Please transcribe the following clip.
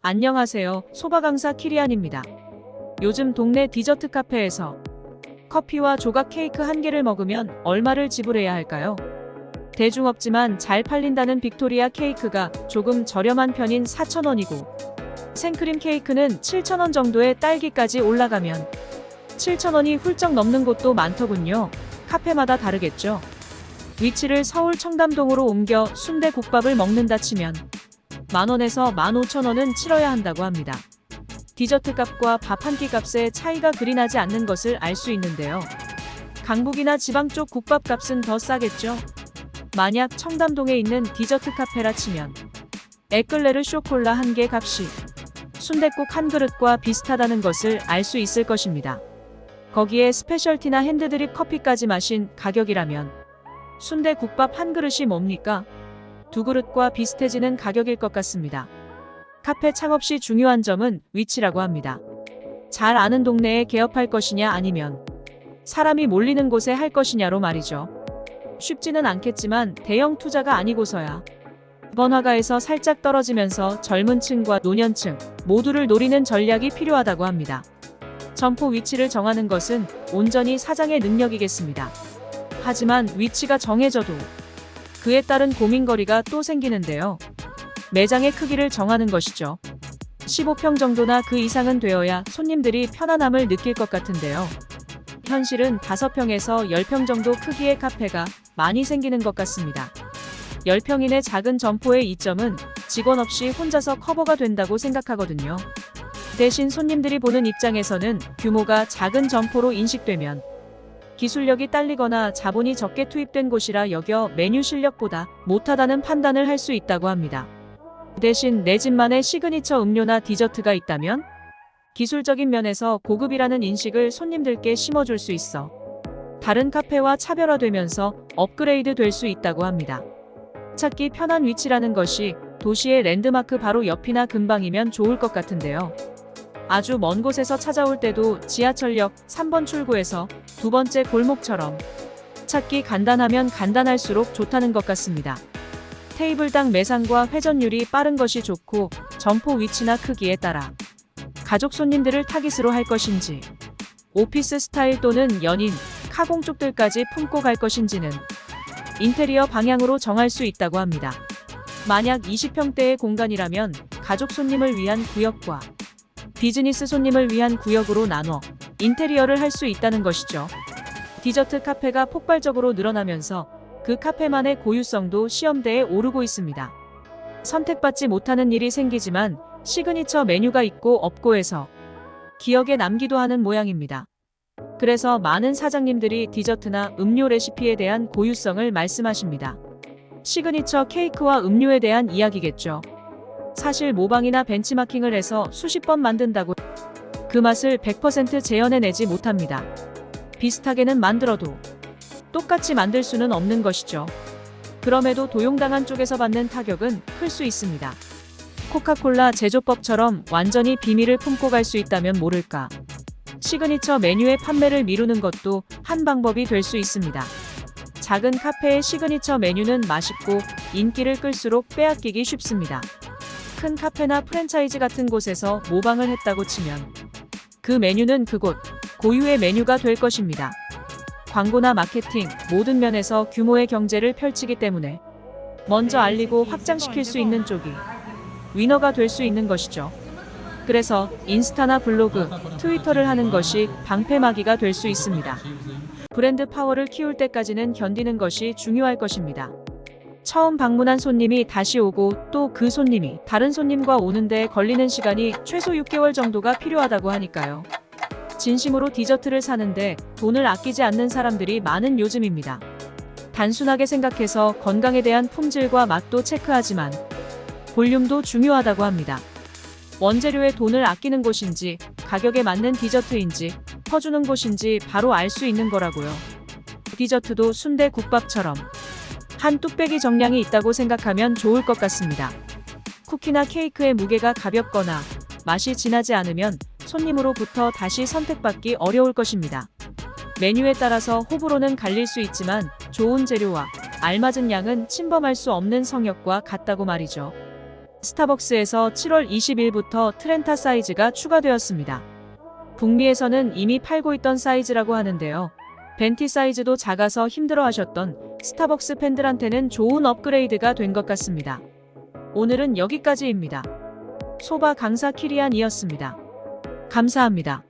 안녕하세요. 소바 강사 키리안입니다. 요즘 동네 디저트 카페에서 커피와 조각 케이크 한 개를 먹으면 얼마를 지불해야 할까요? 대중 없지만 잘 팔린다는 빅토리아 케이크가 조금 저렴한 편인 4,000원이고 생크림 케이크는 7,000원 정도의 딸기까지 올라가면 7,000원이 훌쩍 넘는 곳도 많더군요. 카페마다 다르겠죠. 위치를 서울 청담동으로 옮겨 순대국밥을 먹는다 치면 10,000원에서 15,000원은 치러야 한다고 합니다. 디저트 값과 밥 한 끼 값의 차이가 그리 나지 않는 것을 알 수 있는데요. 강북이나 지방 쪽 국밥 값은 더 싸겠죠. 만약 청담동에 있는 디저트 카페라 치면 에클레르 쇼콜라 한 개 값이 순댓국 한 그릇과 비슷하다는 것을 알 수 있을 것입니다. 거기에 스페셜티나 핸드드립 커피까지 마신 가격이라면 순대국밥 한 그릇이 뭡니까? 두 그릇과 비슷해지는 가격일 것 같습니다. 카페 창업 시 중요한 점은 위치라고 합니다. 잘 아는 동네에 개업할 것이냐 아니면 사람이 몰리는 곳에 할 것이냐로 말이죠. 쉽지는 않겠지만 대형 투자가 아니고서야 번화가에서 살짝 떨어지면서 젊은 층과 노년층 모두를 노리는 전략이 필요하다고 합니다. 점포 위치를 정하는 것은 온전히 사장의 능력이겠습니다. 하지만 위치가 정해져도 그에 따른 고민거리가 또 생기는데요. 매장의 크기를 정하는 것이죠. 15평 정도나 그 이상은 되어야 손님들이 편안함을 느낄 것 같은데요. 현실은 5평에서 10평 정도 크기의 카페가 많이 생기는 것 같습니다. 10평 이내 작은 점포의 이점은 직원 없이 혼자서 커버가 된다고 생각하거든요. 대신 손님들이 보는 입장에서는 규모가 작은 점포로 인식되면 기술력이 딸리거나 자본이 적게 투입된 곳이라 여겨 메뉴 실력보다 못하다는 판단을 할 수 있다고 합니다. 대신 내 집만의 시그니처 음료나 디저트가 있다면 기술적인 면에서 고급이라는 인식을 손님들께 심어줄 수 있어 다른 카페와 차별화되면서 업그레이드 될 수 있다고 합니다. 찾기 편한 위치라는 것이 도시의 랜드마크 바로 옆이나 근방이면 좋을 것 같은데요. 아주 먼 곳에서 찾아올 때도 지하철역 3번 출구에서 두 번째 골목처럼 찾기 간단하면 간단할수록 좋다는 것 같습니다. 테이블당 매상과 회전율이 빠른 것이 좋고 점포 위치나 크기에 따라 가족 손님들을 타깃으로 할 것인지 오피스 스타일 또는 연인, 카공 쪽들까지 품고 갈 것인지는 인테리어 방향으로 정할 수 있다고 합니다. 만약 20평대의 공간이라면 가족 손님을 위한 구역과 비즈니스 손님을 위한 구역으로 나눠 인테리어를 할 수 있다는 것이죠. 디저트 카페가 폭발적으로 늘어나면서 그 카페만의 고유성도 시험대에 오르고 있습니다. 선택받지 못하는 일이 생기지만 시그니처 메뉴가 있고 없고 해서 기억에 남기도 하는 모양입니다. 그래서 많은 사장님들이 디저트나 음료 레시피에 대한 고유성을 말씀하십니다. 시그니처 케이크와 음료에 대한 이야기겠죠. 사실 모방이나 벤치마킹을 해서 수십 번 만든다고 그 맛을 100% 재현해내지 못합니다. 비슷하게는 만들어도 똑같이 만들 수는 없는 것이죠. 그럼에도 도용당한 쪽에서 받는 타격은 클 수 있습니다. 코카콜라 제조법처럼 완전히 비밀을 품고 갈 수 있다면 모를까. 시그니처 메뉴의 판매를 미루는 것도 한 방법이 될 수 있습니다. 작은 카페의 시그니처 메뉴는 맛있고 인기를 끌수록 빼앗기기 쉽습니다. 큰 카페나 프랜차이즈 같은 곳에서 모방을 했다고 치면 그 메뉴는 그곳 고유의 메뉴가 될 것입니다. 광고나 마케팅, 모든 면에서 규모의 경제를 펼치기 때문에 먼저 알리고 확장시킬 수 있는 쪽이 위너가 될 수 있는 것이죠. 그래서 인스타나 블로그, 트위터를 하는 것이 방패막이가 될 수 있습니다. 브랜드 파워를 키울 때까지는 견디는 것이 중요할 것입니다. 처음 방문한 손님이 다시 오고 또 그 손님이 다른 손님과 오는데 걸리는 시간이 최소 6개월 정도가 필요하다고 하니까요. 진심으로 디저트를 사는데 돈을 아끼지 않는 사람들이 많은 요즘입니다. 단순하게 생각해서 건강에 대한 품질과 맛도 체크하지만 볼륨도 중요하다고 합니다. 원재료에 돈을 아끼는 곳인지 가격에 맞는 디저트인지 퍼주는 곳인지 바로 알 수 있는 거라고요. 디저트도 순대 국밥처럼 한 뚝배기 정량이 있다고 생각하면 좋을 것 같습니다. 쿠키나 케이크의 무게가 가볍거나 맛이 진하지 않으면 손님으로부터 다시 선택받기 어려울 것입니다. 메뉴에 따라서 호불호는 갈릴 수 있지만 좋은 재료와 알맞은 양은 침범할 수 없는 성역과 같다고 말이죠. 스타벅스에서 7월 20일부터 트렌타 사이즈가 추가되었습니다. 북미에서는 이미 팔고 있던 사이즈라고 하는데요. 벤티 사이즈도 작아서 힘들어하셨던 스타벅스 팬들한테는 좋은 업그레이드가 된 것 같습니다. 오늘은 여기까지입니다. 소바 강사 키리안이었습니다. 감사합니다.